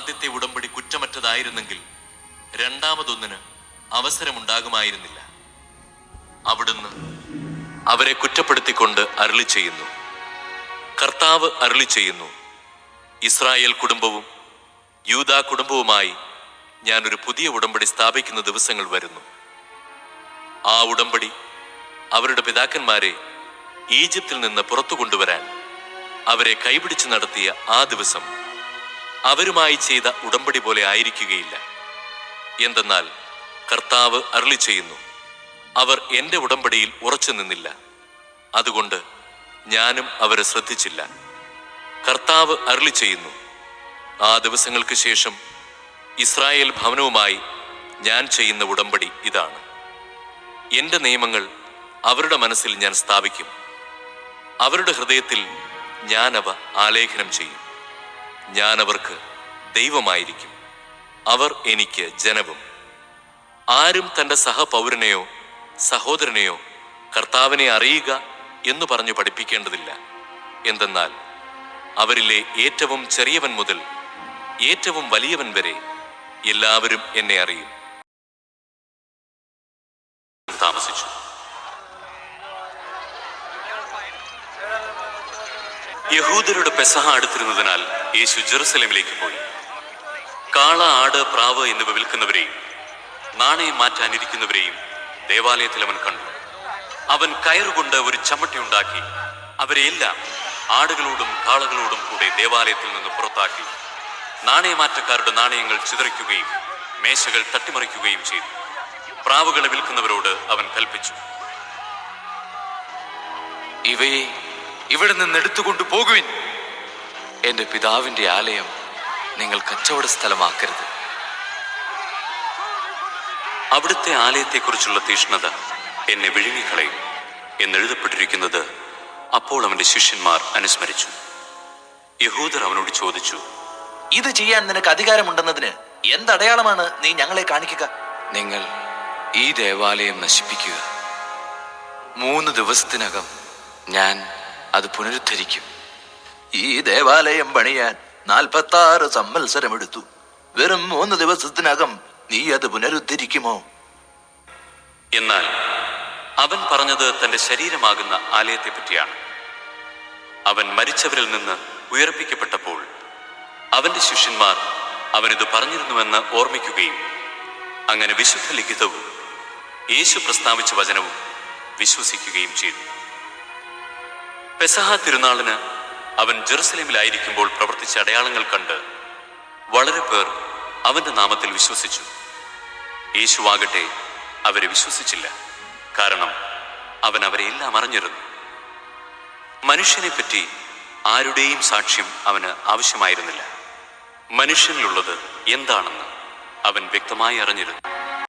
ആദ്യത്തെ ഉടമ്പടി കുറ്റമറ്റതായിരുന്നെങ്കിൽ രണ്ടാമതൊന്നിന് അവസരമുണ്ടാകുമായിരുന്നില്ല. അവിടുന്ന് അവരെ കുറ്റപ്പെടുത്തിക്കൊണ്ട് അരുളി ചെയ്യുന്നു. കർത്താവ് അരുളി ചെയ്യുന്നു, ഇസ്രായേൽ കുടുംബവും യൂദാ കുടുംബവുമായി ഞാനൊരു പുതിയ ഉടമ്പടി സ്ഥാപിക്കുന്ന ദിവസങ്ങൾ വരുന്നു. ആ ഉടമ്പടി അവരുടെ പിതാക്കന്മാരെ ഈജിപ്തിൽ നിന്ന് പുറത്തു കൊണ്ടുവരാൻ അവരെ കൈപിടിച്ച് നടത്തിയ ആ ദിവസം അവരുമായി ചെയ്ത ഉടമ്പടി പോലെ ആയിരിക്കുകയില്ല. എന്തെന്നാൽ കർത്താവ് അരുളി ചെയ്യുന്നു, അവർ എൻ്റെ ഉടമ്പടിയിൽ ഉറച്ചു നിന്നില്ല, അതുകൊണ്ട് ഞാനും അവരെ ശ്രദ്ധിച്ചില്ല. കർത്താവ് അരുളി ചെയ്യുന്നു, ആ ദിവസങ്ങൾക്ക് ശേഷം ഇസ്രായേൽ ഭവനവുമായി ഞാൻ ചെയ്യുന്ന ഉടമ്പടി ഇതാണ്. എൻ്റെ നിയമങ്ങൾ അവരുടെ മനസ്സിൽ ഞാൻ സ്ഥാപിക്കും, അവരുടെ ഹൃദയത്തിൽ ഞാൻ അവ ആലേഖനം ചെയ്യും. ഞാൻ അവർക്ക് ദൈവമായിരിക്കും, അവർ എനിക്ക് ജനവും. ആരും തൻ്റെ സഹപൗരനെയോ സഹോദരനെയോ കർത്താവിനെ അറിയുക എന്ന് പറഞ്ഞു പഠിപ്പിക്കേണ്ടതില്ല. എന്തെന്നാൽ അവരിലെ ഏറ്റവും ചെറിയവൻ മുതൽ ഏറ്റവും വലിയവൻ വരെ എല്ലാവരും എന്നെ അറിയും. താമസിച്ചു. യഹൂദരുടെ പെസഹ അടുത്തിരുന്നതിനാൽ യേശു ജെറുസലേമിലേക്ക് പോയി. കാള, ആട്, പ്രാവ് എന്നിവ വിൽക്കുന്നവരെയും നാണയം മാറ്റാനിരിക്കുന്നവരെയും ദേവാലയത്തിൽ അവൻ കണ്ടു. അവൻ കയറുകൊണ്ട് ഒരു ചമ്മട്ടി ഉണ്ടാക്കി അവരെയെല്ലാം ആടുകളോടും കാളകളോടും കൂടെ ദേവാലയത്തിൽ നിന്ന് പുറത്താക്കി നാണയമാറ്റക്കാരുടെ നാണയങ്ങൾ ചിതറിക്കുകയും മേശകൾ തട്ടിമറിക്കുകയും ചെയ്തു. പ്രാവുകളെ വിൽക്കുന്നവരോട് അവൻ കൽപ്പിച്ചു, ഇവയെ ഇവിടെ നിന്ന് എടുത്തുകൊണ്ടു പോകുവിൻ. എന്റെ പിതാവിന്റെ ആലയം നിങ്ങൾ കച്ചവട സ്ഥലമാക്കരുത്. അവിടുത്തെ ആലയത്തെക്കുറിച്ചുള്ള തീഷ്ണത എന്നെ വിഴുങ്ങിക്കളയും എന്നെഴുതപ്പെട്ടിരിക്കുന്നത് അപ്പോൾ അവന്റെ ശിഷ്യന്മാർ അനുസ്മരിച്ചു. യഹൂദർ അവനോട് ചോദിച്ചു, ഇത് ചെയ്യാൻ നിനക്ക് അധികാരമുണ്ടെന്നതിന് എന്തടയാളമാണ് നീ ഞങ്ങളെ കാണിക്കുക? നിങ്ങൾ ഈ ദേവാലയം നശിപ്പിക്കുക, 3 ദിവസത്തിനകം ഞാൻ അത് പുനരുദ്ധരിക്കും. ഈ ദേവാലയം പണിയാൻ 46 സംവത്സരമെടുത്തു. വെറും 3 ദിവസത്തിനകം നീ അത് പുനരുദ്ധരിക്കുമോ? എന്നാൽ അവൻ പറഞ്ഞത് തന്റെ ശരീരമാകുന്ന ആലയത്തെ പറ്റിയാണ്. അവൻ മരിച്ചവരിൽ നിന്ന് ഉയർപ്പിക്കപ്പെട്ടപ്പോൾ അവന്റെ ശിഷ്യന്മാർ അവനിത് പറഞ്ഞിരുന്നുവെന്ന് ഓർമ്മിക്കുകയും അങ്ങനെ വിശുദ്ധ ലിഖിതവും യേശു പ്രസ്താവിച്ച വചനവും വിശ്വസിക്കുകയും ചെയ്തു. പെസഹ തിരുനാളിന് അവൻ ജെറുസലേമിലായിരിക്കുമ്പോൾ പ്രവർത്തിച്ച അടയാളങ്ങൾ കണ്ട് വളരെ പേർ അവന്റെ നാമത്തിൽ വിശ്വസിച്ചു. യേശുവാകട്ടെ അവരെ വിശ്വസിച്ചില്ല, കാരണം അവൻ അവരെ എല്ലാം അറിഞ്ഞിരുന്നു. മനുഷ്യനെപ്പറ്റി ആരുടെയും സാക്ഷ്യം അവന് ആവശ്യമായിരുന്നില്ല. മനുഷ്യനിലുള്ളത് എന്താണെന്ന് അവൻ വ്യക്തമായി അറിഞ്ഞിരുന്നു.